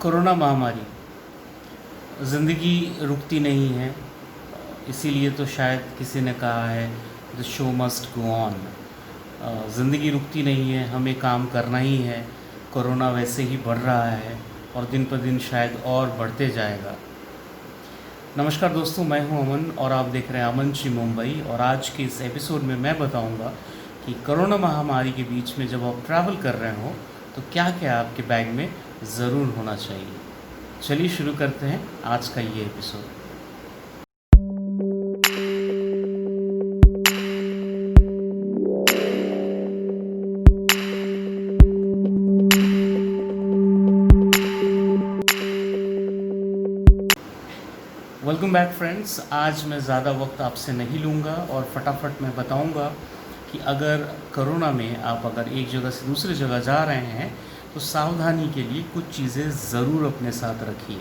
Corona महामारी ज़िंदगी रुकती नहीं है, इसीलिए तो शायद किसी ने कहा है the show must go on. ज़िंदगी रुकती नहीं है, हमें काम करना ही है। कोरोना वैसे ही बढ़ रहा है और दिन पर दिन शायद और बढ़ते जाएगा। नमस्कार दोस्तों, मैं हूं अमन और आप देख रहे हैं अमन ची मुंबई। और आज के इस एपिसोड में मैं बताऊंगा कि कोरोना महामारी के बीच में जब आप ट्रैवल कर रहे हो तो क्या क्या आपके बैग में ज़रूर होना चाहिए। चलिए शुरू करते हैं आज का ये एपिसोड। Welcome back friends. आज मैं ज़्यादा वक्त आपसे नहीं लूँगा और फटाफट मैं बताऊँगा कि अगर कोरोना में आप अगर एक जगह से दूसरी जगह जा रहे हैं तो सावधानी के लिए कुछ चीज़ें ज़रूर अपने साथ रखिए।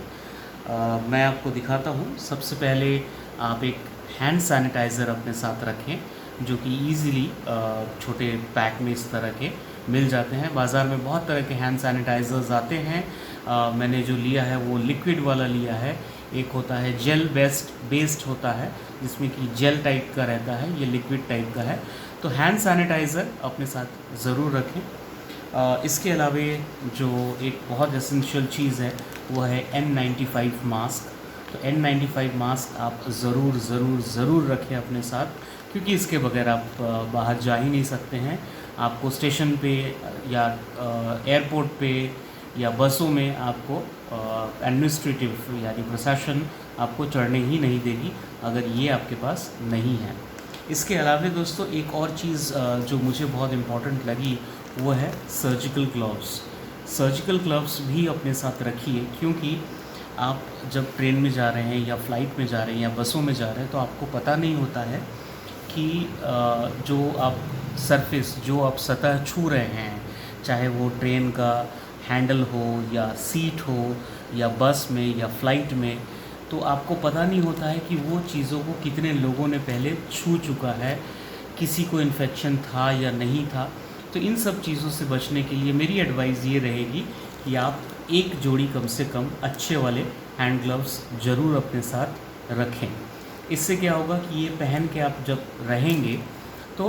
मैं आपको दिखाता हूँ। सबसे पहले आप एक हैंड सैनिटाइज़र अपने साथ रखें, जो कि ईज़िली छोटे पैक में इस तरह के मिल जाते हैं। बाज़ार में बहुत तरह के हैंड सैनिटाइज़र्स आते हैं। मैंने जो लिया है वो लिक्विड वाला लिया है। एक होता है जेल बेस्ड होता है, जिसमें कि जेल टाइप का रहता है, ये लिक्विड टाइप का है। तो हैंड सैनिटाइज़र अपने साथ ज़रूर रखें। इसके अलावा जो एक बहुत एसेंशियल चीज़ है वो है N95 मास्क। तो N95 मास्क आप ज़रूर रखें अपने साथ, क्योंकि इसके बगैर आप बाहर जा ही नहीं सकते हैं। आपको स्टेशन पे या एयरपोर्ट पे या बसों में आपको एडमिनिस्ट्रेटिव यानी प्रशासन आपको चढ़ने ही नहीं देगी अगर ये आपके पास नहीं है। इसके अलावा दोस्तों एक और चीज़ जो मुझे बहुत इम्पॉर्टेंट लगी वो है सर्जिकल ग्लव्स। सर्जिकल ग्लव्स भी अपने साथ रखिए, क्योंकि आप जब ट्रेन में जा रहे हैं या फ्लाइट में जा रहे हैं या बसों में जा रहे हैं तो आपको पता नहीं होता है कि जो आप सरफेस, जो आप सतह छू रहे हैं, चाहे वो ट्रेन का हैंडल हो या सीट हो या बस में या फ्लाइट में, तो आपको पता नहीं होता है कि वो चीज़ों को कितने लोगों ने पहले छू चुका है, किसी को इन्फेक्शन था या नहीं था। तो इन सब चीज़ों से बचने के लिए मेरी एडवाइस ये रहेगी कि आप एक जोड़ी कम से कम अच्छे वाले हैंड ग्लव्स ज़रूर अपने साथ रखें। इससे क्या होगा कि ये पहन के आप जब रहेंगे तो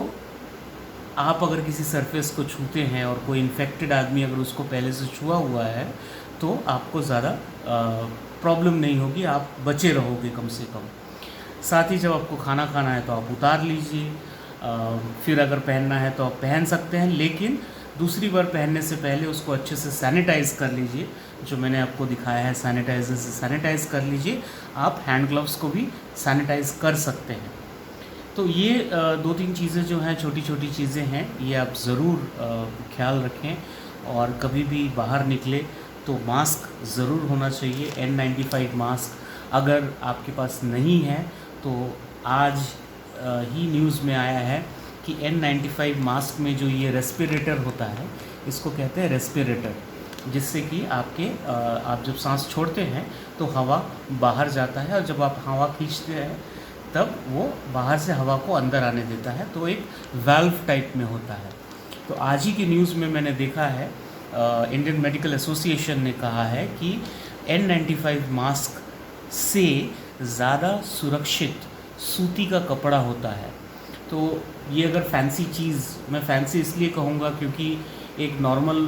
आप अगर किसी सरफेस को छूते हैं और कोई इन्फेक्टेड आदमी अगर उसको पहले से छुआ हुआ है तो आपको ज़्यादा प्रॉब्लम नहीं होगी, आप बचे रहोगे कम से कम। साथ ही जब आपको खाना खाना है तो आप उतार लीजिए, फिर अगर पहनना है तो आप पहन सकते हैं, लेकिन दूसरी बार पहनने से पहले उसको अच्छे से सैनिटाइज़ कर लीजिए। जो मैंने आपको दिखाया है सैनिटाइज़र से सैनिटाइज़ कर लीजिए। आप हैंड ग्लव्स को भी सैनिटाइज़ कर सकते हैं। तो ये दो तीन चीज़ें जो हैं, छोटी छोटी चीज़ें हैं, ये आप ज़रूर ख्याल रखें। और कभी भी बाहर निकले तो मास्क ज़रूर होना चाहिए, N95 मास्क। अगर आपके पास नहीं है तो आज ही न्यूज़ में आया है कि N95 मास्क में जो ये रेस्पिरेटर होता है, इसको कहते हैं रेस्पिरेटर, जिससे कि आप जब सांस छोड़ते हैं तो हवा बाहर जाता है और जब आप हवा खींचते हैं तब वो बाहर से हवा को अंदर आने देता है। तो एक वाल्व टाइप में होता है। तो आज ही की न्यूज़ में मैंने देखा है, इंडियन मेडिकल एसोसिएशन ने कहा है कि N95 मास्क से ज़्यादा सुरक्षित सूती का कपड़ा होता है। तो ये अगर फैंसी चीज़, मैं फैंसी इसलिए कहूँगा क्योंकि एक नॉर्मल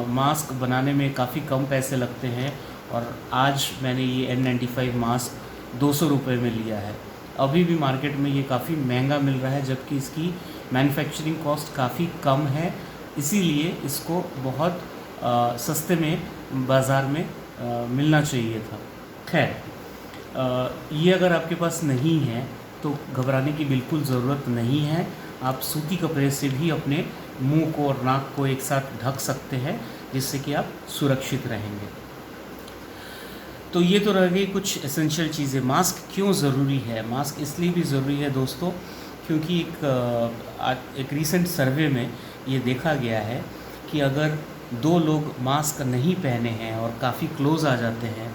मास्क बनाने में काफ़ी कम पैसे लगते हैं, और आज मैंने ये N95 मास्क 200 रुपये में लिया है। अभी भी मार्केट में ये काफ़ी महंगा मिल रहा है, जबकि इसकी मैन्युफैक्चरिंग कॉस्ट काफ़ी कम है, इसीलिए इसको बहुत सस्ते में बाज़ार में मिलना चाहिए था। खैर, ये अगर आपके पास नहीं है तो घबराने की बिल्कुल ज़रूरत नहीं है। आप सूती कपड़े से भी अपने मुंह को और नाक को एक साथ ढक सकते हैं, जिससे कि आप सुरक्षित रहेंगे। तो ये तो रह गई कुछ एसेंशियल चीज़ें। मास्क क्यों ज़रूरी है? मास्क इसलिए भी ज़रूरी है दोस्तों, क्योंकि एक रीसेंट सर्वे में ये देखा गया है कि अगर दो लोग मास्क नहीं पहने हैं और काफ़ी क्लोज़ आ जाते हैं,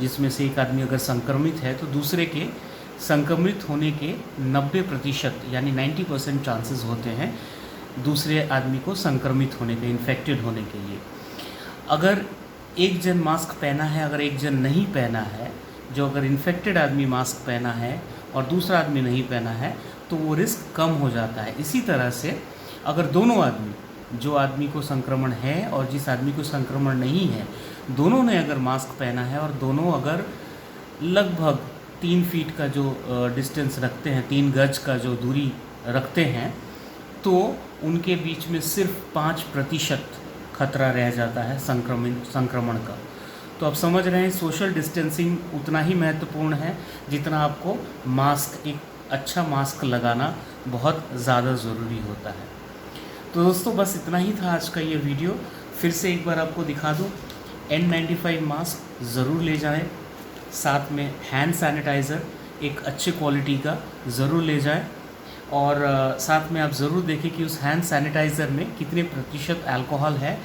जिसमें से एक आदमी अगर संक्रमित है तो दूसरे के संक्रमित होने के 90% यानी 90% चांसेस होते हैं दूसरे आदमी को संक्रमित होने के, इन्फेक्टेड होने के लिए। अगर एक जन मास्क पहना है, अगर एक जन नहीं पहना है, जो अगर इन्फेक्टेड आदमी मास्क पहना है और दूसरा आदमी नहीं पहना है तो वो रिस्क कम हो जाता है। इसी तरह से अगर दोनों आदमी, जो आदमी को संक्रमण है और जिस आदमी को संक्रमण नहीं है, दोनों ने अगर मास्क पहना है और दोनों अगर लगभग 3 फीट का जो डिस्टेंस रखते हैं, 3 गज का जो दूरी रखते हैं, तो उनके बीच में सिर्फ 5% खतरा रह जाता है संक्रमण का। तो आप समझ रहे हैं सोशल डिस्टेंसिंग उतना ही महत्वपूर्ण है जितना आपको मास्क, एक अच्छा मास्क लगाना बहुत ज़्यादा ज़रूरी होता है। तो दोस्तों बस इतना ही था आज का ये वीडियो। फिर से एक बार आपको दिखा दूँ, N95 मास्क ज़रूर ले जाएं, साथ में हैंड सैनिटाइज़र एक अच्छे क्वालिटी का ज़रूर ले जाएं, और साथ में आप ज़रूर देखें कि उस हैंड सैनिटाइज़र में कितने प्रतिशत अल्कोहल है।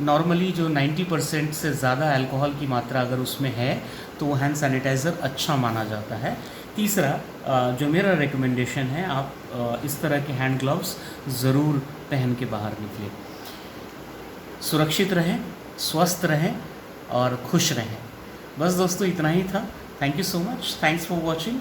नॉर्मली जो 90% से ज़्यादा अल्कोहल की मात्रा अगर उसमें है तो वो हैंड सैनिटाइज़र अच्छा माना जाता है। तीसरा जो मेरा रिकमेंडेशन है, आप इस तरह के हैंड ग्लव्स ज़रूर पहन के बाहर निकलें। सुरक्षित रहें, स्वस्थ रहें और खुश रहें। बस दोस्तों इतना ही था। Thank you so much, thanks for watching.